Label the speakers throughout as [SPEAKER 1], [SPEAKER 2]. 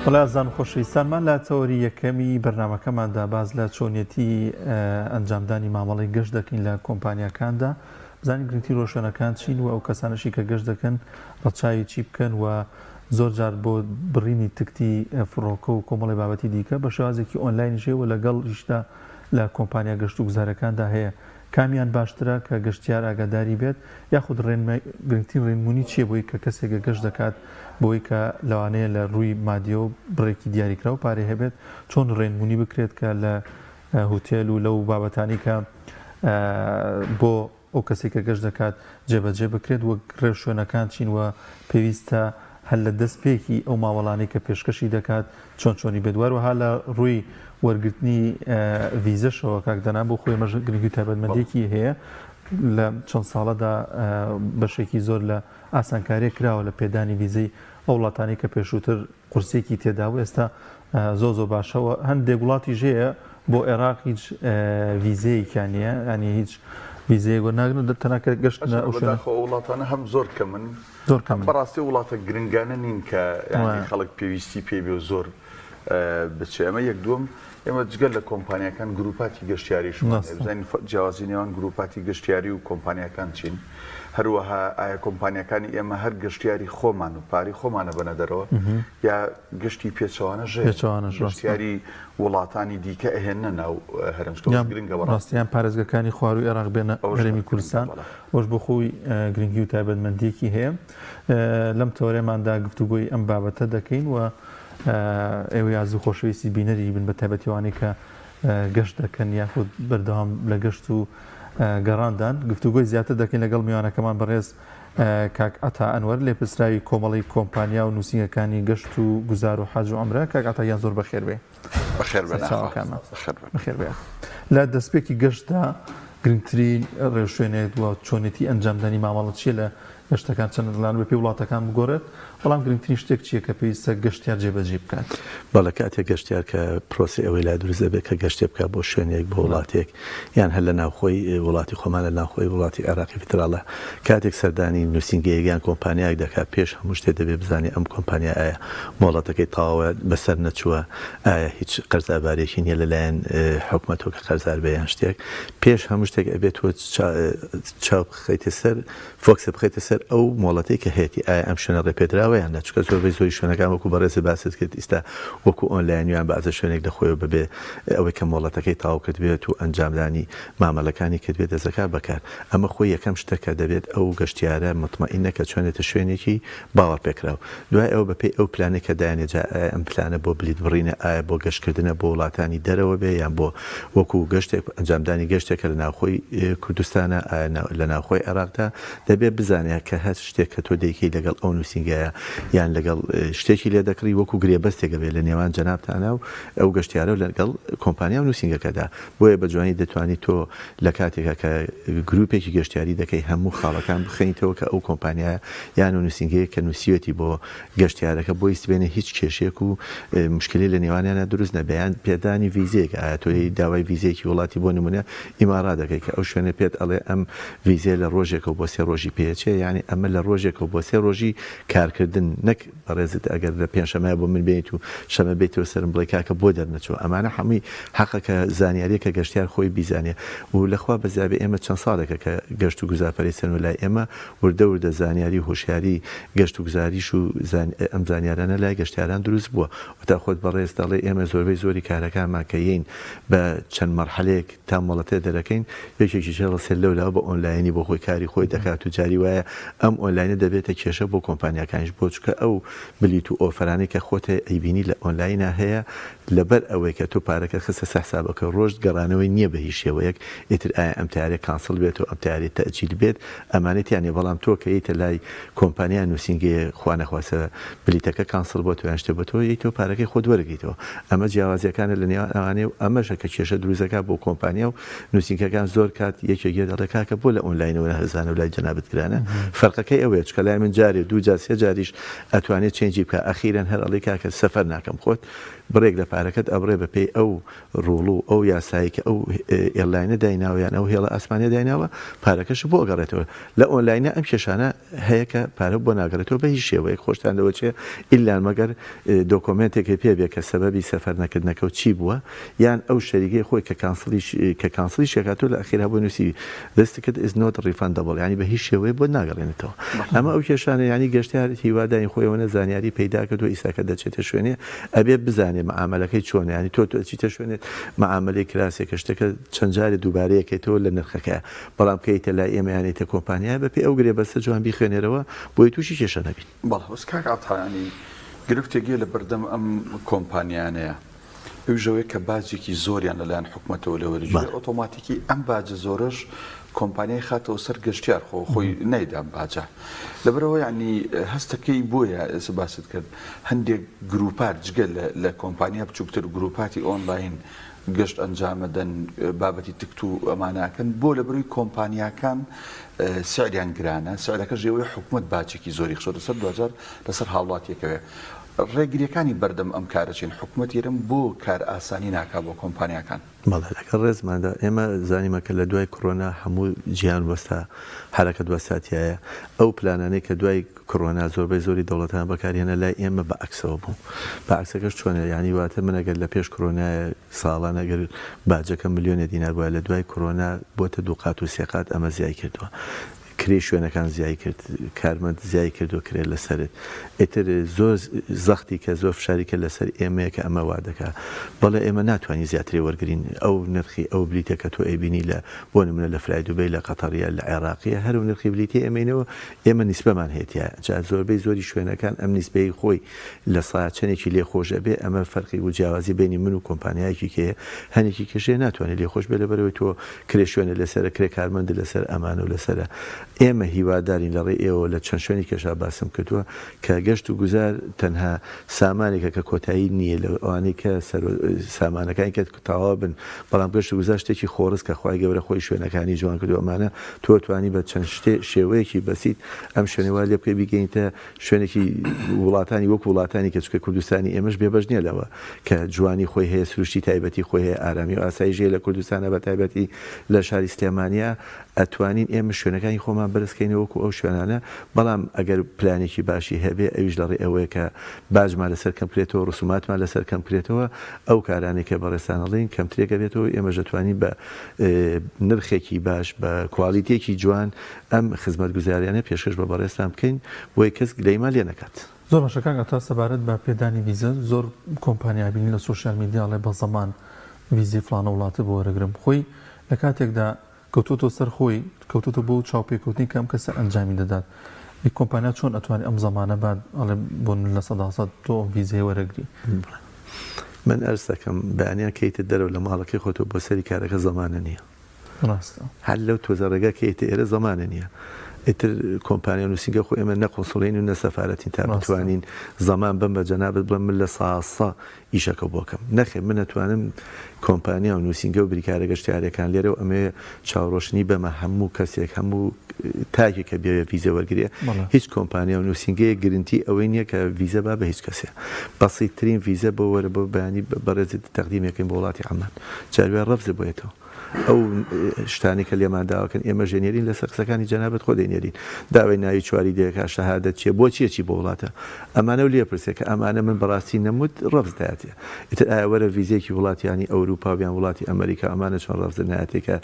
[SPEAKER 1] بەڵێزان خۆشەویستانمان لە تەوەری یەکەمی بەرنامەکەماندا باز لە چۆنیەتی ئەنجامدانی مامەڵەی گەشت دەکەین لە کۆمپانیاکاندا بزانین گرنگی ڕۆژێنەکان چین و ئەو کەسانشی کە گەشت دەکەن ڕەچاوی چی بکەن و زۆر جار بۆ بڕینی تکتی فڕۆکە و کۆمەڵی بابەتی دیکە بە شێوازێکی ئۆنلاینیشەوە لەگەڵ ڕیشتا لە کۆمپانیا گەشت و گوزارەکاندا هەیە کامیان باشترە کە گەشتیار ئاگاداری بێت یاخود گرنگترین ڕێنمونی چیە بۆی کە کەسێکە گەشت دەکات بۆی کە لەوانەیە لە ڕووی مادیە و بڕێکی دیاریکرا و پارێ هەبێت چۆن ڕێنمونی بکرێت کە لە هوتێل و لەو بابەتانی کە بۆ ئەو کەسێک کە گەشت دەکات جێبەجێ بکرێت وەک ڕێو شوێنەکان چین وە پێویستە هەل لە دەستپێکی ئەو ماوەڵانەی کە پێشکەشی دەکات چۆنی بێت وەروەها لە ڕووی وەرگرتنی ڤیزەشەوە کاکدەنا بۆ خۆی مەژ گرنگی تایبەتمەندێکی هەیە لە چەند ساڵەدا بەشێکی زۆر لە ئاسانکاریە کراوە لە پێدانی ڤیزەی ئەو وڵاتانی کە پێشووتر قورسێکی تێدا و ئێستا زۆ باشەوە هەندێک وڵاتی ژەیە بۆ عێراق هیچ ڤیزەیەکیان نییە ینی هیچ ڤیزەیە وەرناگرن تەنانکە گەشتە ئەو
[SPEAKER 2] وڵاتانە هەم زۆر کەمن
[SPEAKER 1] زۆر کەم
[SPEAKER 2] بەڕاستی وڵاتە گرنگانە نین کە خەڵک پێویستی پێبێ و زۆر بچێ ئەمە یەک دووەم ئێمە جگەل لە کۆمپانیەکان گروپاتی گەشتیاریشمان بزانین جیاوازی نێوان گروپاتی گەشتیاری و کۆمپانیەکان چین هەروەها ئایا کۆمپانیەکانی ئێمە هەر گەشتیاری خۆمان و پاری خۆمانە بەنە دەرەوە یا گشتی پێچەوانە گەشتیاری وڵاتانی دیکە ئەهێنە ناو هەرمسکە گرنگە
[SPEAKER 1] ڕاستیان پارێزگەکانی خوار و عێراق بێنە هەرێمی کوردستان وەش بۆ خۆی گرنگی و تایبەتمەندیەکی هەیە لەم تەوەرێماندا گفتوگۆی ئەم بابەتە دەکەین و ئێوە یازوو خۆشەویستی بینەری بن بە تایبەتیوانی کە گەشت دەکەن یاخود بەردەوام لە گەشت و گەڕاندان گفتوگۆی زیاتر دەکەین لەگەڵ میوانەکەمان بەڕێز کاک ئەتا ئەنوەر لێپرسراوی کۆمەڵی کۆمپانیا و نووسینگەکانی گەشت و گوزار و حەج و عومرە کاک ئەتا یان زۆر بەخێر بێ بەخێر بێ لە دەستپێکی گەشتدا گرنگترین ڕێوشوێنێک و چۆنێتی ئەنجامدانی مامەڵەت چیە لە گەشتەکان چەند لەلاان بە پێ وڵاتەکان بگۆڕێت بەڵام گرنگترین شتێک چییە کە پێویستە گەشتیار جێبەجێ بکات
[SPEAKER 3] بەڵە کاتێک گەشتیار کە پرۆسی ئەوەی لا دروست دەبێت کە گەشتێ بکات بۆ شوێنێک بۆ وڵاتێک یان هەر لە ناوخۆی وڵاتی خۆمان لە ناوخۆی وڵاتی عێراقی فتراڵە کاتێک سەردانی نووسینگەیەکیان کۆمپانیاک دەکات پێش هەموو شتێ دەبێت بزانێ ئەم کۆمپانیا ئایا مۆڵەتەکەی تاوە بەسەر نەچووە ئایا هیچ قەرزابارێکی نییە لەلایەن حکوومەتەوە کە قەرزار بێ یان شتێک پێش هەموو شتێک ئەبێت تۆ چاو بخەیتە سەر فۆکسە بخەیتە سەر ئەو مۆڵەتەی کە هەیەی ئایا ئەم شوێنە ڕێپێدراوە یان نە چونکە زۆربەی زۆری شوێنەکان وەکو بەڕێزە باست کرد ئێستا وەکو ئۆنلاینیان بەعزە شوێنێک دەخۆیەوە ببێ ئەوەی کە مۆڵەتەکەی تاو کرد بێت و ئەنجامدانی مامەلەکانی کرد بێت دەزەکات بەکار ئەمە خۆی یەکەم شتەکە دەبێت ئەو گەشتیارە مطمئینە کە چۆنێتە شوێنێکی باوەڕ پێکراوە دوای ئەو بەپێی ئەو پلانێک کە دایانێجا ئەم پلانە بۆ بلیت بڕینە ئایا بۆ گەشتکردنە بۆ وڵاتانی دەرەوە بێ یان بۆ وەکو گەشتێک ئەنجامدانی گەشتێکە لە ناوخۆی کوردستانە لە ناوخۆی عێراقدا دەبێت بزانێت کە هەر شتێک کە تۆ دەیکەی لەگەڵ ئەو نووسینگایە یان لەگەڵ شتێکی لێ دەکڕی وەکو گرێبەستێکە بێت لە نێوان جەنابتانە و ئەو گەشتیارە و لەگەڵ کۆمپانیا و نووسینگەکەدا بۆیە بە جوانی دەتوانیت تۆ لە کاتێکە کە گروپێکی گەشتیاری دەکەی هەموو خاڵەکان بخەینیتەوە کە ئەو کۆمپانیا یان و نووسینگەیە کە نووسیەتی بۆ گەشتیارەکە بۆ ئیسبێنە هیچ کێشێک و مشکلی لە نێوانیانە دروست نەبیان پێدانی ڤیزەیەک ئایا تۆی داوای ڤیزەیەکی وڵاتی بۆ نمونە ئیمارات دەکەی کە ئەو شوێنە پێت ئەڵێ ئەم ڤیزە لە ڕۆژێکەوە بۆ 3 ڕۆژی پێچێ یعنی ئەمە لە ڕۆژێکەوە بۆ 3 ڕۆژی کارکردن نەک بەڕێزت ئەگەر لە پێنجشەمە بۆ من بێنیت و شەمە بێتەوە سرم بڵێ کاکە بۆ دەرنەچوە ئەمانە هەمووی حەقەکە زانیاریە کە گەشتیار خۆی بیزانێ و لەخوا بەزیابێ ئێمە چەند ساڵێکە کە گەشت و گوزارپەرەی سەر و لای ئێمە وردە زانیاری و هۆشیاری گەشت و گوزاریش و ئەم زانیارانە لای گەشتیاران دروست بووە وتا خۆت بەڕێز دەڵێ ئێمە زۆربەی زۆری کارەکانمان کە یین بە چەند مەرحەلەیەک تا مۆڵەتێ دەرەکەین یەکێکی شێڵە سێر لەولا بە ئۆنلاینی بۆ خۆی کاری خۆی دەکات و جاری وایە ئەم ئۆنلاینە دەبێتە کێشە بۆ کۆمپانیەکانیش بۆ چکە ئەو بلیت و ئۆفرانەی کە خۆتە ئەیبینی لە ئۆنلاینە هەیە لەبەر ئەوەی کە تۆ پارەکە خستە حسابەکە ڕۆژ گەڕانەوەی نییە بە هیچ شێوەیەک ئیتر ئایا ئەم تیارێک کانسڵ بێت و ئەم تیارێت تەجیل بێت ئەمانێتیانێ بەڵام تۆ کە یتە لای کۆمپانیا نووسینگەیە خوا نەخواسە بلیتەکە کانسڵ بۆ تویان شتێ بە تۆ تۆ پارەکەی خۆت وەرەگریتەوە ئەمە جیاوازیەکانە لە نێوان ئەوانێ و ئەمەشە کە کێشە دروستەکە بۆ کۆمپانیا و نووسینگەکان زۆر کات یەکێک دەڵێ کاکە بۆ لە ئۆنلاینەوە هەزانە و لای جەنابەت گرانە فەرقەکەی ئەوەیە چکە لای من جارێ دوو جار سێ جاریش ئەتوانێت چێنجی بکە ئەخیرەن هەر ئەڵێ کاکە سەفەر ناکەم خۆت بڕێک لە پارەکەت ئەبڕێ بەپێی ئەو ڕوڵ و ئەو یاسایی کە ئەو ئێرلاینە دایناویان ئەو هێڵە ئاسمانیا دایناوە پارەکەش بۆ گەڕێتەوە لە ئۆنلاینە ئەم کێشانە هەیە کە پارە بۆ ناگەڕێتەوە بە هیچ شێوەیە خۆشتان لەوە چێ ئیلان مەگەر دۆکۆمنتێکی پێبێ کە سەبەبی سەفەر نەکردنەکە و چی بووە یان ئەو شەریگەی خۆی کە کانسڵی شێکاتۆ لە ئەخیرا بۆ نووسی دەستکرد is not refundable ینی بە هیچ شێوەیە بۆ ناگەڕێنێتەوە ئەمە ئەو کێشانە ینی گەشتیار هیوادانی خۆیەوە زانیاری پەیدا کردو ئیساکە دەچێتە شوێنێ ئەبێ بزانێ مەعاملەکەی چۆنە ینی تۆ چیتە شوێنێت مەعاملەی کراسێکە شتەکە چەند جارێ دووبارەیەکێتەوە لە نرخەکە بەڵام کەیتە لای ئێمە یانێتە کۆمپانیای بەپێی ئەو گرێ بەستە جوان بیخوێنێرەوە بۆی تووشی کێشە نەبین
[SPEAKER 2] بەڵێ بەس کاک ئاتایانی گرفتێکی لە بەردەم ئەم کۆمپانیانەیە ئەوژەوەی کە باجێکی زۆریان لەلایەن حکوومەتەوە لەوەرجێ ئۆتۆماتیکی ئەم باجە زۆرش کۆمپانیای خاتەوە سەر گەشتیار خۆی نەیدام باجە لەبەرەوە ینی هەستەکەی بۆیە ئێستا باست کرد هەندێک گروپات جگە لە کۆمپانیا بچووکتر گروپاتی ئۆنلاین گەشت ئەنجامەدەن بابەتی تکت و ئەماناکەن بۆ لەبەروی کۆمپانیاکان سعریان گرانە سعرەکە ژێوەی حکوومەت باجێکی زۆری خشۆتە سەر دوجار لەسەر هاوڵاتیەکەوێ ڕێگریەکانی بەردەم ئەم کارەچین حکوومەت یێرم بۆ کار ئاسانی ناکا بۆ کۆمپانیاکان
[SPEAKER 3] بەڵێ لەگە ڕێزماندا ئێمە زانیمەکە لە دوای کۆرۆنا هەموو جیهان وەستا حرەکەت وەستاتایە ئەو پلانانەی کە دوای کۆرۆنا زۆربەی زۆری دەوڵەتان بەکارهێنا لای ئێمە بە عەکسەوە بوو بە عەکسەکەش چۆنە یعنی واتە من ئەگەر لە پێش کۆرۆنایە ساڵان ئەگەر باجەکە ملیۆنە دینار بووە لە دوای کۆرۆنا بۆتە دوو قات و سێ قات ئەمە زیای کردووە کرێ شوێنەکان زیای کرد کارمەند زیای کردو کرێت لەسەرت ئیتر زۆر زەختی کە زۆر فشاریکە لەسەر ئێمەیە کە ئەمە وا دەکات بەڵێ ئێمە ناتوانین زیاتری وەرگین ئەو نرخی ئەو بلیتە کە تۆ ئەیبینی لە بۆ نمونە لە فلای دوبەی لە قەتەریە لە عێراقیە هەرو نرخی بلیتی ئێمەینەوە ئێمە نیسبەمان هێتیە جا زۆربەی زۆری شوێنەکان ئەم نیسبەی خۆی لە ساچەنێکی لێخۆشە بێ ئەمە فەرقی و جیاوازی بینی من و کۆمپانیایەکی کێ هەنێکی کەشێ ناتوانێت لێخۆش بێ لەبەرەوەی تۆ کرێ شوێنە لەسەر کرێ کارمەند لەسەر ئەمانە و لەسەرە ئێمە هیوادارین لە ڕێ ئێوە لە چەند شوێنی کێشا باسم کردووە کە گەشت و گوزار تەنها سامانێکە کە کۆتایی نییە لە ئەوانەی کە سامانەکانی کە تاوا بن بەڵام گەشت و گوزار شتێکی خۆڕست کە خوای گەورە خۆی شوێنەکانی جوان کردو ئەمانە تۆ توانی بە چەند شێوەیەکی بەسیت ئەم شوێنەوە لێ بکەی بیگەینتە شوێنێکی وڵاتانی وەک وڵاتانی کە چکە کوردستانی ئێمەش بێبەش نییە لەوە کە جوانی خۆی هەیە سروشتی تایبەتی خۆی هەیە ئارامی و ئاساییژەیە لە کوردستانە بە تایبەتی لە شاری سلێمانیا ئەتوانین ئێمە شوێنەکانی خۆمان بەرزکەینەوە وەکو ئەو شوێنانە بەڵام ئەگەر پلانێکی باشی هەبێ ئەویش لە ڕێ ئەوەیە کە باجمان لەسەر کەم کرێتەوە ڕسوماتمان لەسەر کەم کرێتەوە ئەو کارانێک کە بەڕێستانەڵین کەمترێکە بێتەوە ئێمە دەتوانین بە نرخێکی باش بە کوالیتێکی جوان ئەم خزمەت گوزاریانە پێشکەش بە بەڕێستان بکەین بۆی کەس گلەیمان لێ نەکات
[SPEAKER 1] زۆر باشەکان ئەتا سەبارەت بە پێدانی ویزە زۆر کۆمپانیا بینی لە سوشیال میدیاڵێ بە زەمان ویزی فلانە وڵاتە بۆ وەرەگرم خۆی لە کاتێکدا کەوتوتۆ سەر خۆی کەوتوتە بۆ چاوپێکوتنی کەم کەسە ئەنجامی دەدات کۆمپانیا چۆن ئەتوانێت ئەم زەمانە بعد ئەڵێ بۆن لە سەداسەد تۆ ویزەی وەرەگری
[SPEAKER 3] من ئەرز دەکەم بەیانیان کەیتە دەرەوە لە ماڵەکەی خۆتۆ بۆ سەری کارەکە زەمانە نییە
[SPEAKER 1] ڕاستە
[SPEAKER 3] هەر لەو تۆزەڕێگە کەیتە ئێرە زەمانە نییە ئیتر کۆمپانیا نووسینگە خۆ ئێمە نەقۆسڵین و نەسەفارەتین تا بتوانین زەمان بم بە جەنابەت بڵێم من لە ساسە ئیشەکە بۆکەم نەخێ من ئەتوانم کۆمپانیا و نووسینگە و بریکارە گەشتیارەکان لێرە و ئەمێ چاوڕۆشنی بەمە هەموو کەسێک هەموو تاکێک کە بێ ویزە وەرگێ هیچ کۆمپانیا و نووسینگەیە گرنتی ئەوەی نییە کە ویزە با بە هیچ کەسێ بەسیترین ویزە بۆ وەرە بۆ بەیانی بەڕێزی تەقدیمەکەین بۆ وڵاتی عەمان جاروێ ڕەفزە بۆیێتەوە ئەو شتانی کە لێمان داواکەن ئێمە ژێنێرین لە سەرقسەکانی جەنابەت خۆ دێنێرین داوای ناوی چواری دەیەکا شەهادەت چیە بۆ چیەکی بۆ وڵاتە ئەمانە و لێ پرسێ کە ئەمانە من بەڕاستی نەموت ڕەفز دایەتێ ئیتر ئایا وەرە ویزێکی وڵاتیانی ئەوروپا بیان وڵاتی ئەمریکا ئەمانە چۆن ڕەفز نایەتێکە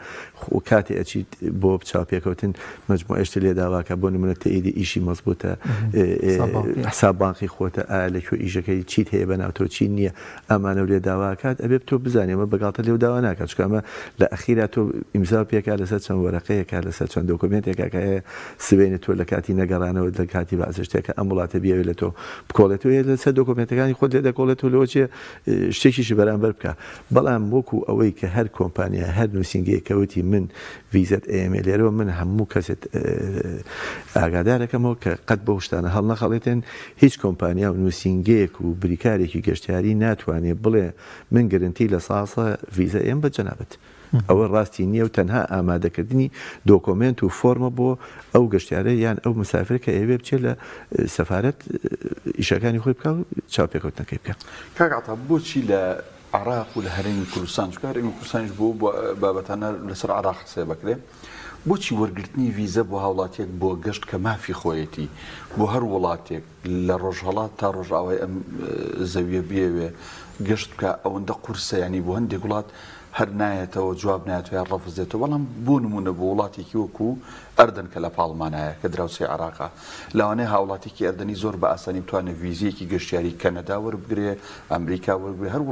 [SPEAKER 3] کاتێ ئەچیت بۆ چاوپێکەوتن مجموعە ئێشتە لێ داواکە بۆ نمونە تەئیدی ئیشی مەزبوطە حساب بانقی خۆتە ئایا لەکوێ ئیشەکەی چیت هەیە بەناوتەوە چی نییە ئەمانە و لێ داواکات ئەبێ تۆ بزانێ ئەمە بەگاڵتە لێو داوا ناکات چکە ئەمە لە ئەخیرا تۆ ئیمزا پێکا لەسەر چەند وەرەقەیەکە لەسەر چەند دۆکومنتێکە کە هەیە سبێنێت تۆ لە کاتی نەگەڕانەوە لە کاتی بازشتێکە ئەم وڵاتە بیاوێت لە تۆ بکۆڵێتەوە لەسەر دۆکومنتەکانی خۆت لێ دەکۆڵێتەوە لەوە چێ شتێکیشی بەرامبەر بکە بەڵام وەکو ئەوەی کە هەر کۆمپانیا هەر نووسینگەیە کەوتی من ویزەت ئێمە لێرەوە من هەموو کەسێت ئاگادارەکەمەوە کە قەت بە شتانە هەڵ نەخەڵێتێن هیچ کۆمپانیا و نووسینگەیەک و بریکارێکی گەشتیاری ناتوانێت بڵێ من گرنتی لە ساسە ویزە ئێم بە جەنابەت ئەوە ڕاستی نییە و تەنها ئامادەکردنی دۆکۆمنت و فۆرمە بۆ ئەو گەشتیارە یان ئەو مسافر کە ئەوێ بچێت لە سەفارەت ئیشەکانی خۆی بکە و چاوپێکەوتنەکەی بکە.
[SPEAKER 2] کاکاتە بۆچی لە عراق و لە هەرێمی کوردستان چونکە هەرێمی کوردستانیش بۆ بابەتانە لەسەر عراق قسە بکرێ بۆچی وەرگرتنی ڤیزە بۆ هاوڵاتیەک بۆ گەشت کە مافی خۆیەتی بۆ هەر وڵاتێک لە ڕۆژهەڵات تا ڕۆژئاوای ئەم زەویە بێوێ گەشت بکە ئەوەندە قورسە ینی بۆ هەندێک وڵات هەر نایەتەوە جواب نایەتەوە یان ڕەفز دێتەوە بەڵام بۆ نمونە بۆ وڵاتێکی وەکو ئەردن کە لە پاڵمانایە کە دراوسێ عراقا لەوانەیە هاوڵاتێکی ئەردنی زۆر بە ئاسانی بتوانێت ڤیزەیەکی گەشتیاری کەنەدا وەربگرێ ئەمریکا وەربگرێ هەر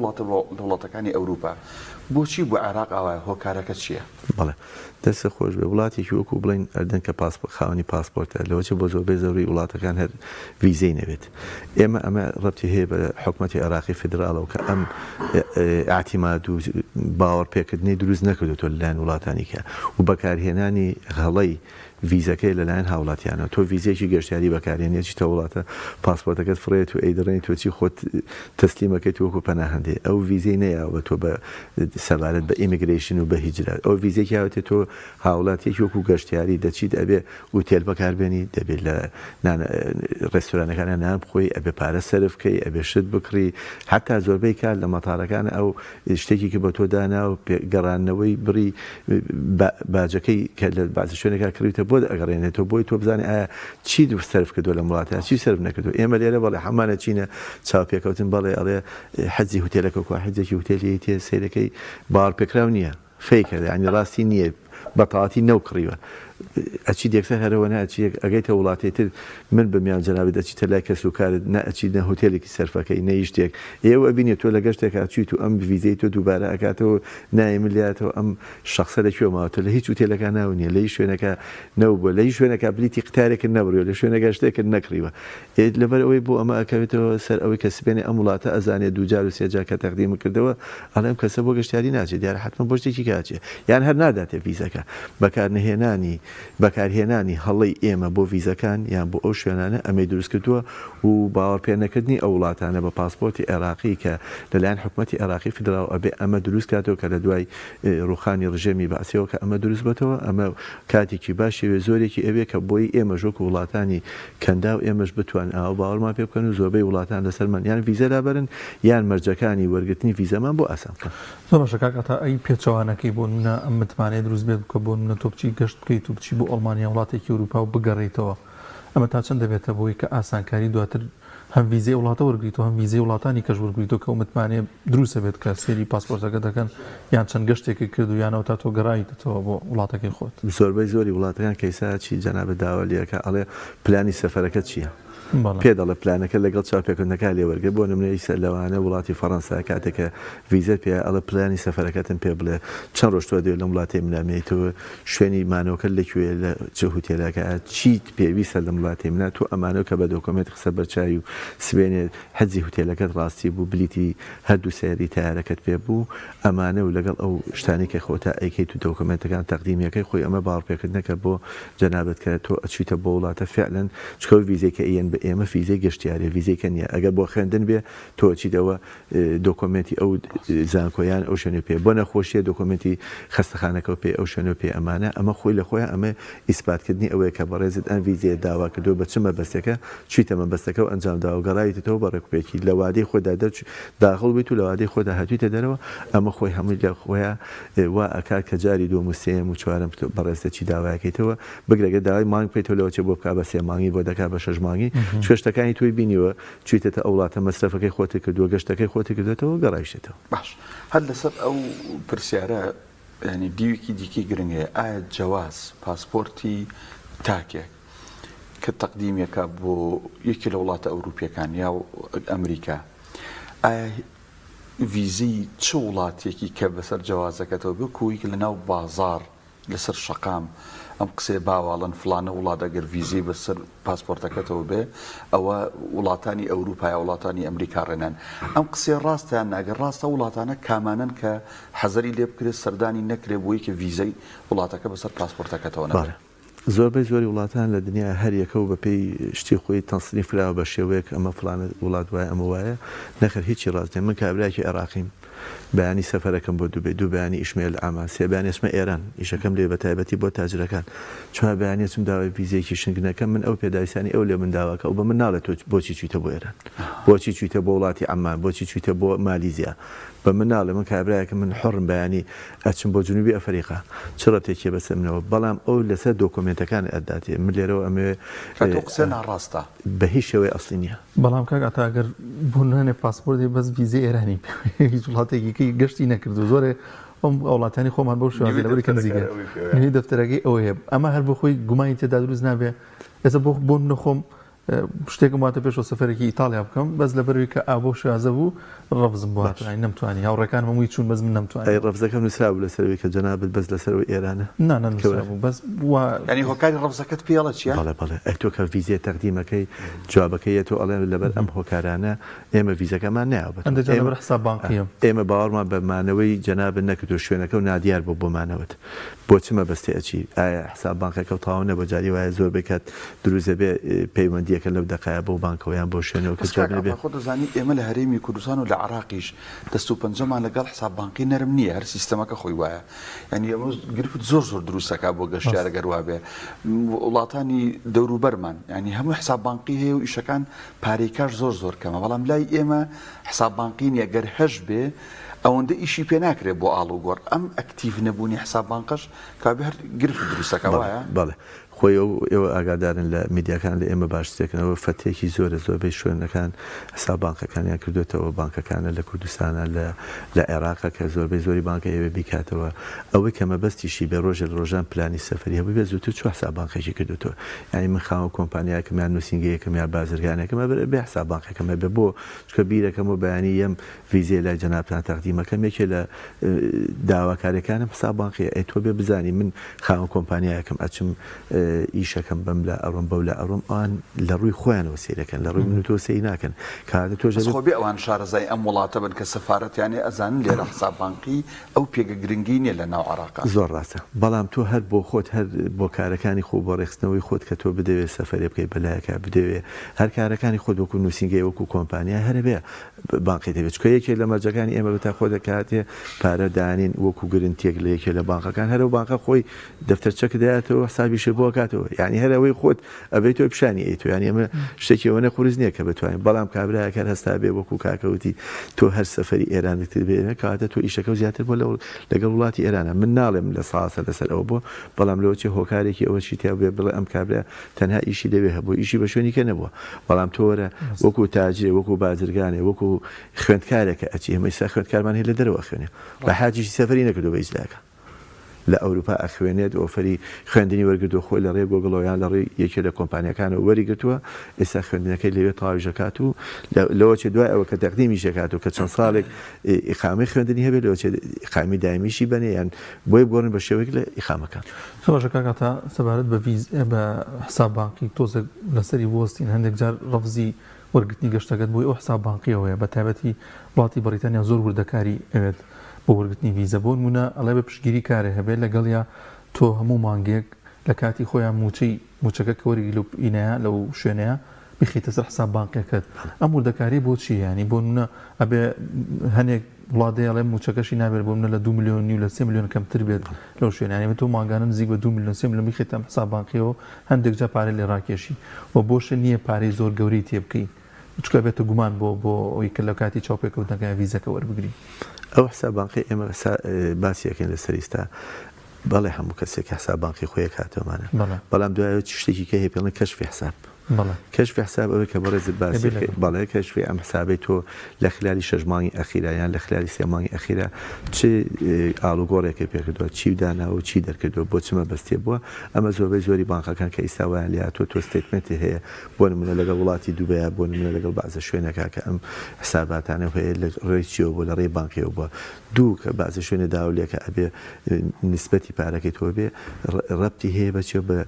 [SPEAKER 2] وڵاتەکانی ئەوروپا بۆچی بۆ عراق ئاوایە هۆکارەکە چییە؟
[SPEAKER 3] بەڵێ دەستە خۆش بێ وڵاتێکی وەکو بڵین ئەردن کە خاوەنی پاسپۆرتە لەوەچە بۆ زۆربەی زەوری وڵاتەکان هەر ڤیزەی نەبێت ئەمە ڕەبتی هەیە بە حکومەتی عراقی فدراڵەوە کە ئەم ئاعتیماد و باوەڕ پێکردنی دروست نەکردوێتەوە لەلایەن وڵاتانی کە و بەکارهێنانی هەڵەی ڤیزەکەی لەلایەن هاوڵاتیانەوە تۆ ڤیزێکی گەشتیاری بەکارهێنێتی تە وڵاتە پاسپۆرتەکەت فڕێت و ئەیدڕێنی تۆچی خۆت تەسلیمەکەیت وەکو پەناهەندێ ئەو ڤیزەی نەیاوە تۆ بە سەبارەت بە ئیمیگریشن و بە هیجرات ئەو ڤیزێکی هاوتێت تۆ هاوڵاتیەکی وەکو گەشتیاری دەچیت ئەبێ ئوتێل بەکاربێنی دەبێت لە ڕێستۆرانەکانە نان بخۆی ئەبێ پارە سەرف بکەی ئەبێ شت بکڕی حتا زۆربەی کار لە مەتاڕەکان ئەو شتێکی کە بە تۆ دانا و گەڕانەوەی بڕی باجەکەی کە لە بازی شوێنێکا کردوتە بۆ ئەگەڕێنێتەوە بۆی تۆ بزانێ ئایا چی سەرف کردووە لە وڵاتە چی سەرف نەکردو ئێمە لێرە بەڵێ هەمانە چینە چاوپێکەوتن بەڵێ ئەڵێ حەجی هوتێلەکە کو حەجێکی هوتێلی تێ سیرەکەی باوەڕپێکراو نییە فەیکە ینی ڕاستی نییە بەتەواتی نەوکڕیوە ئەچی دێکسەر هەرەوە ناچی ئەگەیتە وڵاتێتر من بەمیان جەنابێت دەچیتە لای کەس و کارت نەچی نە هوتێلێکی سەرفەکەی نەی شتێک ئێوە بینێت تۆ لە گەشتێکا چیت و ئەم ڤیزەی تۆ دووبارە ئەکاتەوە نایملیاتەوە ئەم شخصە لەکوێ ماوەتە لە هیچ هوتێلەکە ناو نیە لەی شوێنەکە نەوبووە لەی شوێنەکە بلیتی قتارێکت نەبڕیوە لە شوێنەکە شتێکت نەکڕیوە لەبەر ئەوەی بۆ ئەمە ئەکەوێتەوە سەر ئەوەی کە سبێنێ ئەم وڵاتە ئەزانێت دووجار و سێجار کە تەقدیم کردەوە ئەڵێم کەسە بۆ گەشتیاری ناچێت دیارە حتممە بۆ شتێکی کاچێ یان هەر ناداتێ ڤیزەکە بەکارهێنانی هەڵی ئێمە بۆ ڤیزەکان یان بۆ ئەو شوێنانە ئەمەی دروست کردووە و باوەڕپێنەکردنی ئەو وڵاتانە بە پاسپۆرتی عێراقی کە لەلایەن حکومەتی عێراقی فدراڵ ئەبێ ئەمە دروست کاتەوە کە لە دوای ڕوخانی ڕژێمی بەعسیەوە کە ئەمە دروست بێتەوە ئەمە کاتێکی باشێوێ زۆرێکی ئەوێ کە بۆی ئێمە ژۆک و وڵاتانی کەندا و ئێمەش بتوان ئاو باوەڕمان پێ بکەن و زۆربەی وڵاتان لەسەرمان یان ڤیزە لابەرن یان مەرجەکانی وەرگرتنی ڤیزەمان بۆ ئاسان بکەن.
[SPEAKER 1] زۆر باشە کاکەتا ئەی پێچەوانەکەی بۆ نمونە ئەم متمانەیە دروست بێت کە بۆ نمونە تۆ بچی گەشت بکەیت و بچی بۆ ئەڵمانیا وڵاتێکی ئەوروپا و بگەڕێیتەوە ئەمە تا چەند دەبێتە بۆی کە ئاسانکاری دواتر هەم ڤیزەی وڵاتە وەرگریتەوە هەم ڤیزەی وڵاتانی کەش وەرگریتەوە کە ئەو متمانەیە دروستە بێت کە سێری پاسپۆرتەکە دەکەن یان چەند گەشتێکی کردو یانەوە تا تۆ گەڕایتەوە بۆ وڵاتەکەی خۆت.
[SPEAKER 3] زۆربەی زۆری وڵاتەکان کەیسا چی جەنابەت داوالیەکە ئەڵێ پلانی سەفەرەکە چییە؟ پێ دەڵێ پلانەکە لەگەڵ چاوپێکردنەکە لێوەرگێ بۆ نمونەی لەوانە وڵاتی فەڕەنسا کاتێکە ڤیزە پێ ئەڵە پلانی سەفەرەکەتم پێ بڵێ چەند ڕۆژتۆ دێت لەم وڵاتی منامێتەوە شوێنی مانەوەکە لەکوێ لە چه هوتێلەکە چیت پێویستە لەم وڵاتی منە تۆ ئەمانەوە کە بە دۆکۆمنت قسە بەرچاوی و سبێنێت حەجی هوتێلەکەت ڕاستی بوو بلیتی هەردوو سەیری تایارەکەت پێ بوو ئەمانە و لەگەڵ ئەو شتانی کە خۆتا ئەیکەیت و دۆکۆمنتەکان تەقدیمیەکەی خۆی ئەمە باوەڕپێکردنەکە بۆ جەنابەت کە تۆ ئەچیتە بۆ وڵاتە فعلەن چکە ڤیزێکە ئێن بە ئێمە ڤیزەی گەشتیاری ڤیزەیەکە نییە ئەگەر بۆ خوێندن بێ تۆ چیتەوە دۆکۆمنتی ئەو زانکۆیان ئەو شوێنە پێ بۆ نەخۆشیە دۆکۆمنتی خەستەخانەکە پێ ئەو شوێنە پێ ئەمانە ئەمە خۆی لە خۆیان ئەمە ئیسپاتکردنی ئەوەیە کە بەڕێزت ئەم ڤیزەیە داوا کردو بە چمە بەستەکە چیتە مەبەستەکە و ئەنجام دا و گەڕایتەوە بە ڕێکوپێکی لە وادەی خۆدا داخڵ بیت و لە وادەی خۆدا هاتوویتە دەرەوە ئەمە خۆی هەمووی لە خۆیان وا ئەکات کە جاری دووەم و سێم و چوارەم بەڕێزە چی داوایەکەیتەوە بگرێگە داوای مانگ پێیتەوە لەوە چێ بۆ بک بە سێ مانگی بۆ دەکات بە شەش مانگی شتەکانی توی بینیوە چیتە ئەو وڵاتە مەسرفەکەی خۆتی کردووە گەشتەکەی خۆتی کردێتەوە گەڕایشتەوە.
[SPEAKER 2] باش هەر لەسەر ئەو پرسیارە ینی دیوێکی دیکەی گرنگەیە ئایا جەواز پاسپۆرتی تاکێک کە تەقدیمێکە بۆ یەکی لە وڵاتە ئەوروپیەکان یا ئەمریکا ئایا ڤیزەی چه وڵاتێکی کە بەسەر جەوازەکەتەوە بکویک لە ناو بازار لەسەر شەقام ئەم قسێ باواڵن فلانە وڵات ئەگەر ڤیزەی بەسەر پاسپۆرتەکەتەوە بێ ئەوە وڵاتانی ئەوروپای وڵاتانی ئەمریکا ڕێنان ئەم قسێ ڕاستیان ناگەر ڕاستە وڵاتانە کامانن کە حەزەری لێ بکرێت سەردانی نەکرێ بۆی کە ڤیزەی وڵاتەکە بەسەر پاسپۆرتەکەتەوە نەبێت.
[SPEAKER 3] زۆربەی زۆری وڵاتان لە دنیا هەر یەکە و بەپێی شتی خۆی تەنسنیف کراوە بە شێوەیەک ئەمە فلانە وڵات وایە ئەمە وایە نەخەر هیچی ڕاست نییە. من کابراایکی عێراقیم بەیانی سەفەرەکەم بۆ دوبێ، دوو بەیانی ئیشمێل ئامان، سێ بەیانی چمە ئێران، ئیشەکەم لێ بە تایبەتی بۆ تاجرەکان، چوار بەیانی چم داوای ڤیزەیەکی شنگنەکەم، من ئەو پێداویستانی ئەو لێ من داواکە ئەو بە من ناڵێت تۆ بۆچی چوویتە بۆ ئێران، بۆچی چوویتە بۆ وڵاتی عەمان، بۆچی چوویتە بۆ مالیزیا، بە من ناڵێ من کابرایەکە من حڕم بەیانی ئەچم بۆ جنوبی ئەفریقا چ ڕەتێکی بەسەر منەوە، بەڵام ئەو لەسەر دۆکۆمنتەکان ئەداتێ، من لێرەوە ئەمێ
[SPEAKER 2] قسە ناڕاستە
[SPEAKER 3] بە هیچ شێوەی ئەسڵی نییە.
[SPEAKER 1] بەڵام کاک ئەتا ئەگەر بوونانێ پاسپۆرتی بەس ڤیزەی ئێرانی هیچ وڵاتێکی گەشتی نەکردو زۆرێ ئەم وڵاتانی خۆمان بەو شێوازە لەبەری کەنزیگە دەفتەرەکەی ئەوەیە، ئەمە هەر بۆ خۆی گومانی تێدا دروست نابێ، ئێستا بۆ منە خۆم شتێکم واتە پێشەوە سەفەرێکی ئیتالیا بکەم بەس لەبەروی کە ئابۆ شێوازە بوو ڕەفزم بۆ هاتوانی نەمتوانی هاوڕێکان هەمووی چوون بەس من نەمتوانی.
[SPEAKER 3] ڕەفزەکەم نووسرا بوو لەسەرەوەی کە جەنابەت بەس لەسەرەوەی ئێرانە
[SPEAKER 1] نانەنووسرا بوو بەس
[SPEAKER 2] ینی هۆکاری ڕەفزەکەت پێڵە چیە؟
[SPEAKER 3] بەڵێ بەڵێ ئەتۆ کە ڤیزە تەقدیمەکەی جوابەکەی تۆ ئەڵێ لەبەر ئەم هۆکارانە ئێمە ڤیزەکەمان نایابێت،
[SPEAKER 1] ئەندەجانەبەر حساب بانقیم
[SPEAKER 3] ئێمە باوەڕمان بەمانەوەی جەنابەت نەکردو شوێنەکە و نادیار بۆ بۆمانەوەت بۆ چمە بەستی ئەچی ئایا حساب بانکەکە تاوان نەبوو جاری وایە زۆر بکات دروزە بێ پەیوەندیەکە لەو دەقایە بۆ بانکەوەیان بۆ شوێنەوە کە جواب نەبێت.
[SPEAKER 2] خۆ دەزانی ئێمە لە هەرێمی کوردستان و لە عراقیش دەست و پەنجەمان لەگەڵ حساب بانکی نەرم نییە، هەر سیستەمەکە خۆی وایە، ینی ئەمە گرفت زۆر دروستەکە بۆ گەشتیارە گەروا بێ وڵاتانی دەوروبەرمان، ینی هەموو حساب بانکی هەیە و ئیشەکان پارەی کاش زۆر کەمە، بەڵام لای ئێمە حساب بانکی نیە، گەر هەش بێ ئەوەندە ئیشی پێ ناکرێت بۆ ئاڵوگۆڕ، ئەم ئەکتیڤ نەبوونی حساب بانکەش کابێ هەر گرفت دروستەکە وایە.
[SPEAKER 3] بەڵێ خۆی ئێوە ئاگادارن لە میدیاکان لە ئێمە باشتێکنەوە فەتێکی زۆرە زۆربەی شوێنەکان حساب بانکەکانیان کردوێتەوە بانکەکانە لە کوردستانە لە عێراقە کە زۆربەی زۆری بانکە ئێوە بیکاتەوە ئەوەی کە مەبەستیشی بە ڕۆژە لە ڕۆژان پلانی سەفەری هەبوو بێ زووتر چوار حساب بانکێکی کردوتەوە، یعنی من خاوە کۆمپانیایەکەم یان نووسینگەیەکەم یا بازرگانێکەمە بێ حساب بانکەکەمە بێ بۆ چکە بیرەکەم و بەیانی یەم ڤیزە لای جەنابتان تەقدیمەکەم یەکێ لە داواکاریەکانم حساب بانکی ئەی تۆ بێ بزانی من خاوە کۆمپانیایەکەم ئەچم ئیشەکەم بەم لە ئەڕۆم بەو لە ئەڕۆم ئەوان لە ڕووی خۆیانەوە سیرەکەن لە ڕووی من تۆ سەی ناکەن کاتە تۆ
[SPEAKER 2] خۆبێ ئەوان شارەزای ئەم وڵاتە بن کە سەفارەتیانێ ئەزانن لێرە حساب بانکی ئەو پێگە گرنگی نیە لە ناو عێراقا.
[SPEAKER 3] زۆر ڕاستە، بەڵام تۆ هەر بۆ خۆت هەر بۆ کارەکانی خۆ بۆ ڕێخستنەوەی خۆت کە تۆ بدەوێت سەفەرێ بکەیت بەلایەکە بدەوێ هەر کارەکانی خۆت وەکو نووسینگەی وەکو کۆمپانیا هەرە بێ بانقی دەبێت چکە یەکێک لە مەرجەکانی ئێمە بەتا خۆ دەکاتێ پارە دانین وەکو گرنتێک لە یەکێ لە بانکەکان هەرە بانکە خۆی دەفتەرچەک دایەتەوە حسابیش بۆ کاتەوە، یعنی هەرەوەی خۆت ئەبێت تۆ پیشانی ئەیتۆ، یعنی ئەمە شتێکی ئەوە نەخورز نییە کە بتوانین، بەڵام کابراایەکە هەستا بێ وەکو کاکەوتی تۆ هەر سەفەری ئێرانت بێنە کاتە تۆ ئیشەکە و زیاتر بۆ لەگەڵ وڵاتی ئێرانە، من ناڵێم لە ساسە لەسەر ئەوە بۆ، بەڵام لەوەی هۆکارێکی ئەوە چیتیا بێ بڵێ ئەم کابرا تەنها ئیشی دەوێ هەبوو ئیشی بە شوێنی کە نەبووە، بەڵام تۆرە وەکو تاجرێ وەکو بازرگانێ وەکو خوێندکارێکە ئەچی ئێمە خوێندکارمان هەیە لە دەرەوە خوێنێ بە حاجیشی سەفەری نەکردو بە ئیزلاکە لە ئەوروپا ئەخوێنێت ئۆفەری خوێندنی وەرگرتو خۆی لە ڕێ گۆگڵۆیان لە ڕێ یەکێ لە کۆمپانیەکانە وەریگرتووە ئێستا خوێندنەکەی لەوێ تەواویژەکات و لەوەچێ دوای ئەوە کە تەقدیمی شەکات و کە چەند ساڵێک ئیقامەی خوێندنی هەبێت لەوەچێ ئیقامی دایمیشی بنێ یان بۆی بۆڕن بە شێوەیەک لە ئیقامەکان.
[SPEAKER 1] سۆژە کاکە سەبارەت بە حساب بانکی تۆزە لەسەری بۆستین هەندێک جار ڕەفزی وەرگرتنی گەشتەکەت بۆی ئەو حساب بانکیەوەیە بە تایبەتی وڵاتی بەریتانیا زۆر وردەکاری ئەوێت بۆ وەرگرتنی ڤیزە بۆ نمونە ئەڵێ بە پشتگیری کارێ هەبێت لەگەڵیا تۆ هەموو مانگێک لە کاتی خۆیان موچەکە کە وەرگی لەو ئینەیە لەو شوێنەیە بخیتە سەر حساب بانکەکەت ئەم وردەکاری بۆ چی ینی بۆ نمونە ئەبێ هەنێک وڵاتێ ئەڵێ موچەکەشی نابێت بۆ منە لە 2 ملیۆن و لە 3 ملیۆن کەمتر بێت لەو شوێنانی تۆ ماگانە نزیک بە 2 ملیۆن 3 ملیۆن بخیتە حساب بانکیەوە هەندێک جا پارەی لێ ڕاکێشی و بۆشە نییە پارەی زۆر گەورەی تێ بکەی چکە بێتە گومان بۆ ئەوی کە لە کاتی چاوپێکەوتنەکە ڤیزەکە وەربگری.
[SPEAKER 3] ئەو حساب بانکی ئێمە باسیەکەین لە سەریستا بەڵێ هەموو کەسێک حساب بانکی خۆی کاتەمانە، بەڵام دوایەوە شتێکی کە هەیە پێڵێن کەشفی حساب. کەشفی حساب ئەوەی کە بەڕێز باسی بەڵێ کەشفی ئەم حسابەی تۆ لە خلالی 6 مانگی ئەخیرا یان لە خلالی 3 مانگی ئەخیرا چ ئاڵوگۆڕێکی پێکردووە چی داناوە چی دەرکردووە بۆ چمە بەستێ بووە، ئەمە زۆربەی زۆری بانکەکان کە ئیساوایان لاتۆ تۆ ستێتمنتی هەیە بۆ نمونە لەگەڵ وڵاتی دووبەیە بۆ نمونە لەگەڵ بازە شوێنەکە کە ئەم حساباتانە هەیە لە ڕێی چیەوە بۆ لە ڕێی بانکیەوە بووە دوو کە بازە شوێنە داولێکە ئەبێ نسبەتی پارەکەی تۆ بێ ڕەبتی هەیە بەچێ بە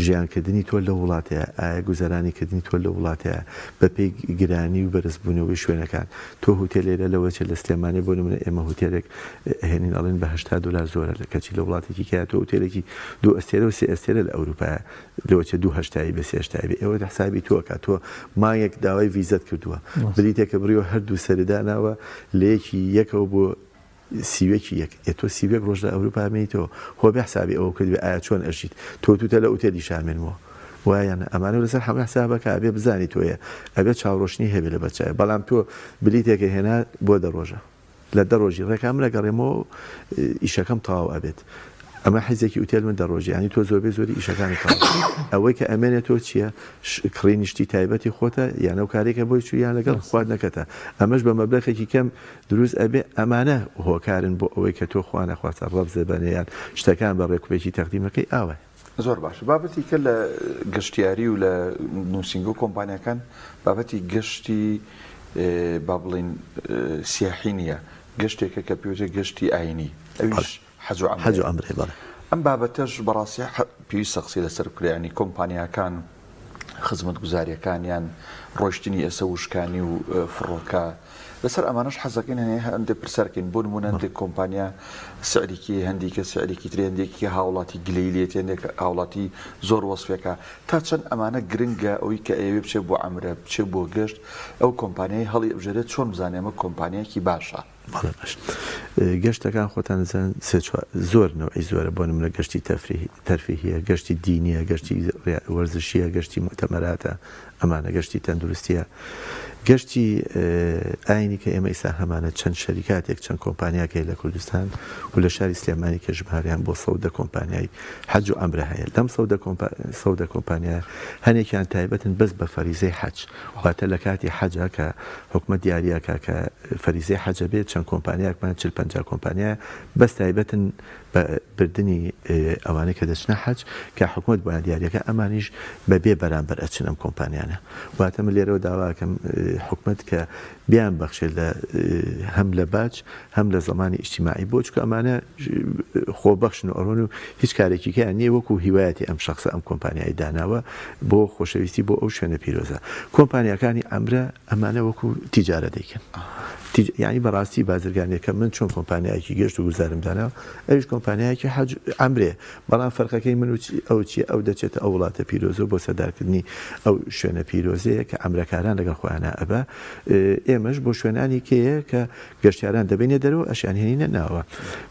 [SPEAKER 3] ژیانکردنی تۆ لە وڵاتەیە ئایا گوزار گوزارانی کردنی تۆ لە وڵاتەیە بە پێی گرانی و بەرزبوونەوەی شوێنەکان تۆ هوتێلێرە لەوە چ لە سلێمانی بۆ نمونە ئێمە هوتێلێک هێنین ئەڵێن بە $80 زۆرە لە کەچی لە وڵاتێکی کە تۆ هوتێلێکی 2 ئەستێرە و 3 ئەستێرە لە ئەوروپا لەوەچە 280 بە 380 ئێوە حسابی تۆکە تۆ مانگێک داوای ویزەت کردووە بریتێکە بڕیەوە هەردوو سەرداناوە لە یەکی یەکەوە بۆ سیوێکی یەک تۆ سیوێک ڕۆژ لە ئەوروپا مێیتەوە خۆ بێ حسابی ئەوە کردوێ ئایا چۆن ئەژیت تۆ توتە لە ئوتێلی شامێنەوە وایە ئەمانە لەسەر هەموو حسابەکە ئەبێ بزانی تۆیە ئەبێ چاوڕۆشنی هەبێ لە بەرچایە بەڵام تۆ بلیتێکە هێنا بۆ دەڕۆژە لە دەڕۆژی ڕێکام لەگەڕێمەوە ئیشەکەم تەواو ئەبێت ئەمە حیزێکی ئوتێل من دەڕۆژی ینی تۆ زۆربەی زۆری ئیشەکانی ئەوەی کە ئەمێنێت تۆ چییە کڕی نیشتی تایبەتی خۆتە یانە و کارێکە بۆی چوو یان لەگەڵ خواردنەکەتە ئەمەش بە مەبلەغێکی کەم دروست ئەبێ ئەمانە هۆکارن بۆ ئەوەی کە تۆ خوانە خواتە ڕەبزە بەنێیان شتەکان بە ڕێکوپێکی تەقدیمەکەی ئاوە
[SPEAKER 2] زۆر باش بابەتی کە لە گەشتیاری و لە نووسنگ و کۆمپانیەکان بابەتی گەشتی با بڵین سیاحی نییە گەشتێکە کە پێوجێ گەشتی ئاینی ئەویش حەج و عەمرە
[SPEAKER 3] بەڵێ
[SPEAKER 2] ئەم بابەتەش بەڕاستی پێویستە قسەی لەسەر بکرێنی کۆمپانیەکان خزمەت گوزاریەکانیان ڕۆیشتنی ئەسە وشکانی و فڕۆکە لەسەر ئەمانەش حەزەکەن هەیە هەندێک پرسەرکەین بۆ نمونە هەندێک کۆمپانیا سعرێکی هەندێکە سعرێکی تر هەندێکی هاوڵاتی گلەیلێت هەندێک هاوڵاتی زۆر وەسفێکە تا چەند ئەمانە گرنگە ئەوەی کە ئەوێ بچێت بۆ عەمرە بچێت بۆ گەشت ئەو کۆمپانیای هەڵی ئەبژێرێت چۆن بزانێ ئەمە کۆمپانیایەکی باشە
[SPEAKER 3] گەشتەکان خۆتان زان زۆر نەوەی زۆرە بۆ نمونە گەشتی تەرفیهیە گەشتی دینیە گەشتی وەرزشیە گەشتی مؤتەمەراتە ئەمانە گەشتی تەندروستیە گەشتی ئاینی کە ئێمە ئیسا هەمانە چەند شەریکاتێک چەند کۆمپانیاکەی لە کوردستان و لە شاری سلێمانی کە ژمارەیان بۆ 100 کۆمپانیای حەج و عەمرە هەیە لەم 100 کۆمپانیا هەنێکیان تایبەتن بەس بە فەریزەی حەج واتە لە کاتی حەجا کە حکومەت دیاریەکە کە فەریزەی حەجە بێت چەند کۆمپانیاکمان 40-50 کۆمپانیا بەس تایبەتن بە بردننی ئەوانەی کە دەچنە حەج کە حکومەت بۆیان دیاریەکە ئەمانیش بەبێ بەرامبەر ئەچن ئەم کۆمپانیانە واتە من لێرەوە داواکەم حکومەت کە بیان بەخشێت لە هەم لە باج هەم لە زمانی ئیجتیماعی بۆ چکە ئەمانە خۆبەخشن و ئەڕۆن و هیچ کارێکیکەیان نییە وەکو هیوایەتی ئەم شخصە ئەم کۆمپانیای داناوە بۆ خۆشەویستی بۆ ئەو شوێنە پیرۆزە کۆمپانیەکانی عەمرە ئەمانە وەکو تیجارە دەیکەن یعنی بەڕاستی بازرگانیەکە من چۆن کۆمپانیایکی گەشت و گوزارم داناوە ئەوش کۆمپانیایکی حەج عەمرێ بەڵام فەرقەکەی من ئەو چیە ئەو دەچێتە ئەو وڵاتە پیرۆزە بۆ سەردارکردنی ئەو شوێنە پیرۆزەیە کە ئەمرەکاران لەگەڵ خۆیانە ئەبە ئێمەش بۆ شوێنانی کەیە کە گەشتیاران دەبینێ دەرەوە ئەشیان هێنینە ناوە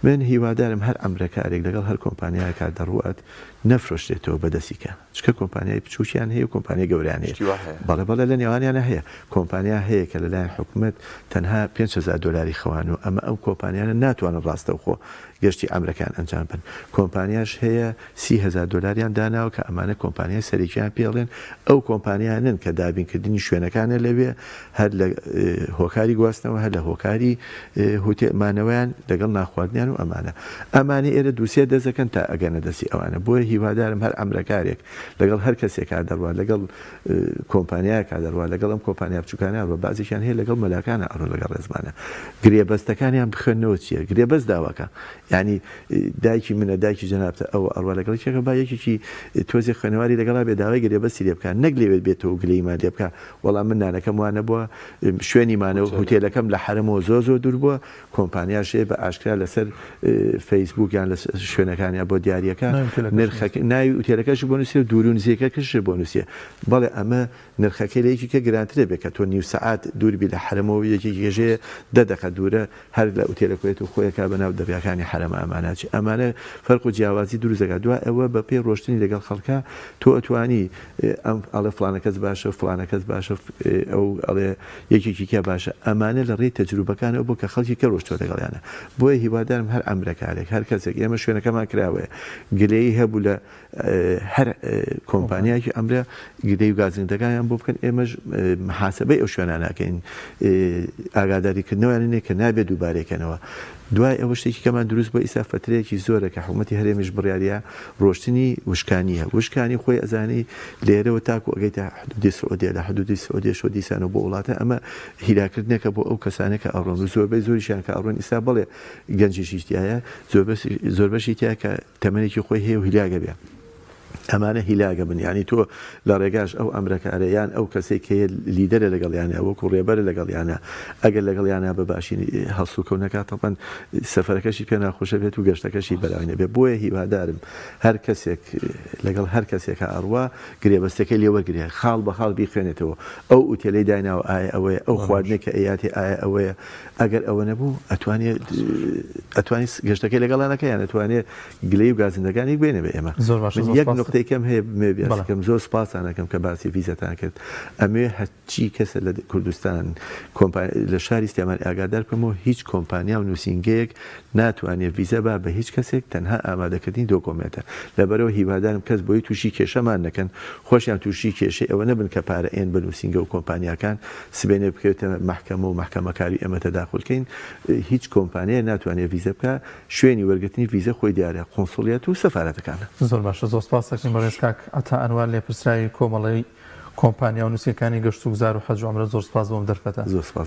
[SPEAKER 3] من هیوادارم هەر ئەمرەکارێک لەگەڵ هەر کۆمپانیایەکە دەڕوات نەفرۆشتێتەوە بەدەستیکە چکە کۆمپانیای بچووکیان هەیە و کۆمپانیای گەوریان هەیە بەڵێ لە نێوانیانە هەیە کۆمپانیا هەیە کە لەلایەن حکومەت تەنها $5,000 خەوان و ئەمە ئەو کۆمپانیانە ناتوانن ڕاستەوخۆ گەشتی ئەمرەکان ئەنجام بن کۆمپانیاش هەیە $30,000 داناوە کە ئەمانە کۆمپانیای سەرێکیان پێڵێن ئەو کۆمپانیانن کە دابینکردنی شوێنەکانە لەوێ هەر لە هۆکاری گواستنەوە هەر لە هۆکاری هوتێمانەوەیان لەگەڵ ناخواردنیان و ئەمانە ئێرە دووسێ دەزەکەن تا ئەگەنە دەستی ئەوانە بۆیە هیوادارم هەر ئەمرەکارێک لەگەڵ هەر کەسێک کار دەڕوات لەگەڵ کۆمپانیای کار دەڕوات لەگەڵ ئەم کۆمپانیا بچووکانیان ڕۆ بازیشان هەیە لەگەڵ مەلاکانە ئەڕۆ لەگەڵ ڕێزمانە گرێبەستەکانیان بخوێنەوە چییە گرێبەست داواکە ینی دایکی منە دایکی جەنابتە ئەو ئەڕوا لەگەڵ چێکە با یەکێکی تۆزی خوێنەواری لەگەڵا بێ داوای گرێبەستی لێ بکات نەک لێوێت بێتەوە گلەیمان لێ بکە وەڵام من نانەکەم وانە بووە شوێنی مانەوە هوتێلەکەم لە حرمەوە زۆر دوور بووە کۆمپانیاشێ بە ئاشکرا لەسەر فەیسبووکیان لە شوێنەکانیان بۆ دیاریەکە نرخەکە ناوی هوتێلەکەش بۆ نووسێ و دوور و نزیکەکەش بۆ نووسێ بەڵێ ئەمە نرخەکەی لە یەکێکە گرانترە بێت کە تۆ نیو سەعات دووربی لە حرمەوە یەکێکی گەژەیە 10 دقە دوورە هەر لە ئوتێلەکەوێت و خۆیەکە بەناو دەریاکانی حرەمە ئەماناچی ئەمانە فەرق و جیاوازی دروستەکە دوای ئەوە بە پێی ڕۆشتنی لەگەڵ خەڵکە تۆ ئەتوانی ئەم ئەڵێ فلانە کەس باشە فلانە کەس باشە ئەو ئەڵێ یەکێکی کە باشە ئەمانە لە ڕێی تەجروبەکانەوە بۆ کە خەڵکی کە ڕۆشتۆ لەگەڵیانە بۆیە هیوادارم هەر ئەمرەکارێک هەر کەسێک ئێمە شوێنەکەمان کراوەیە گلەیی هەبوو لە هەر کۆمپانیایکی ئەمرە گلەی و گازنگەکانیان بۆ بکەن ئێمەش محاسبەی ئەو شوێناناکەین ئاگاداریکردنەوەیانێ کە نابێت دووبارێکەنەوە دوای ئەوە شتێکی کەمان دروست بۆ ئیسا فترەیەکی زۆرە کە حکوومەتی هەرێمیش بڕیاریە ڕۆشتنی وشکانیە وشکانی خۆی ئەزانی لێرەوە تاکو ئەگەیتە حدودی سعودیە لە حدودی سعودیە شۆ دیسانەوە بۆ وڵاتە ئەمە هیلاکردنێکە بۆ ئەو کەسانێکە ئەڕۆن و زۆربەی زۆریشیان کە ئەڕۆن ئیسا بڵێ گەنجیشیشتایە زۆر بەشی تیا کە تەمەنێکی خۆی هەیە و هیلاگە بێ ئەمانە هیلاگە بن ینی تۆ لە ڕێگاش ئەو ئەمرەکارەیان ئەو کەسێک کە لیدەرە لەگەڵ یانە وەکو ڕێبەرە لەگەڵ یانە ئەگەر لەگەڵ یانە بە باشی هەڵسو کەونەکە تەڵبەن سەفەرەکەشی پێ ناخۆشە بێت و گەشتەکەشی بەراوینە بێ بۆیە هیوادارم هەر کەسێک لەگەڵ هەر کەسێکە ئەڕوا گرێبەستەکەی لێوەرگێ خاڵ بە خاڵ بیخوێنێتەوە ئەو ئوتێلەی دایناوە ئایا ئەوەیە ئەو خواردنێکە ئەیاتی ئایا ئەوەیە ئەگەر ئەوە نەبوو ئەتوانێت گەشتەکەی لەگەڵانەکە یان ئەتوانێت گلەی و گازندەکانی بێنە بە ئێمە یەک نقطەیەکەم هەیە بێکەم زۆر سپاسانەکەم کە باسی ڤیزەتان کرد ئەمێ هەرچی کەسە لە کوردستان لە شاری سلێمان ئاگادار بکەمەوە هیچ کۆمپانیا و نووسینگەیەک ناتوانێت ڤیزە بە هیچ کەسێک تەنها ئامادەکردنی دۆکۆمنتە لەبەرەوە هیوادارم کەس بۆی تووشی کێشەمان نەکەن خۆشیان تووشی کێشەی ئەوە نەبن کە پارە ئێن بە نووسینگە و کۆمپانیاکان سبێنێ بکەوێتە مەحکەمە و مەحکەمەکاری ئەمە تەداخولکەین هیچ کۆمپانیە ناتوانێت ڤیزە بکە شوێنی وەرگرتنی ڤیزە خۆی دیارە قۆنسڵیەت و سەفارەتەکانە
[SPEAKER 1] زۆر باشە زۆر سپاس دەکەین بەڕێز کاک ئەتا ئەنوار لێپرسراوی کۆمەڵی کۆمپانیا و نووسینەکانی گەشت و گوزار و حەج و عومرە زۆر سپاس بۆم دەرفەتە
[SPEAKER 3] زۆر سپاس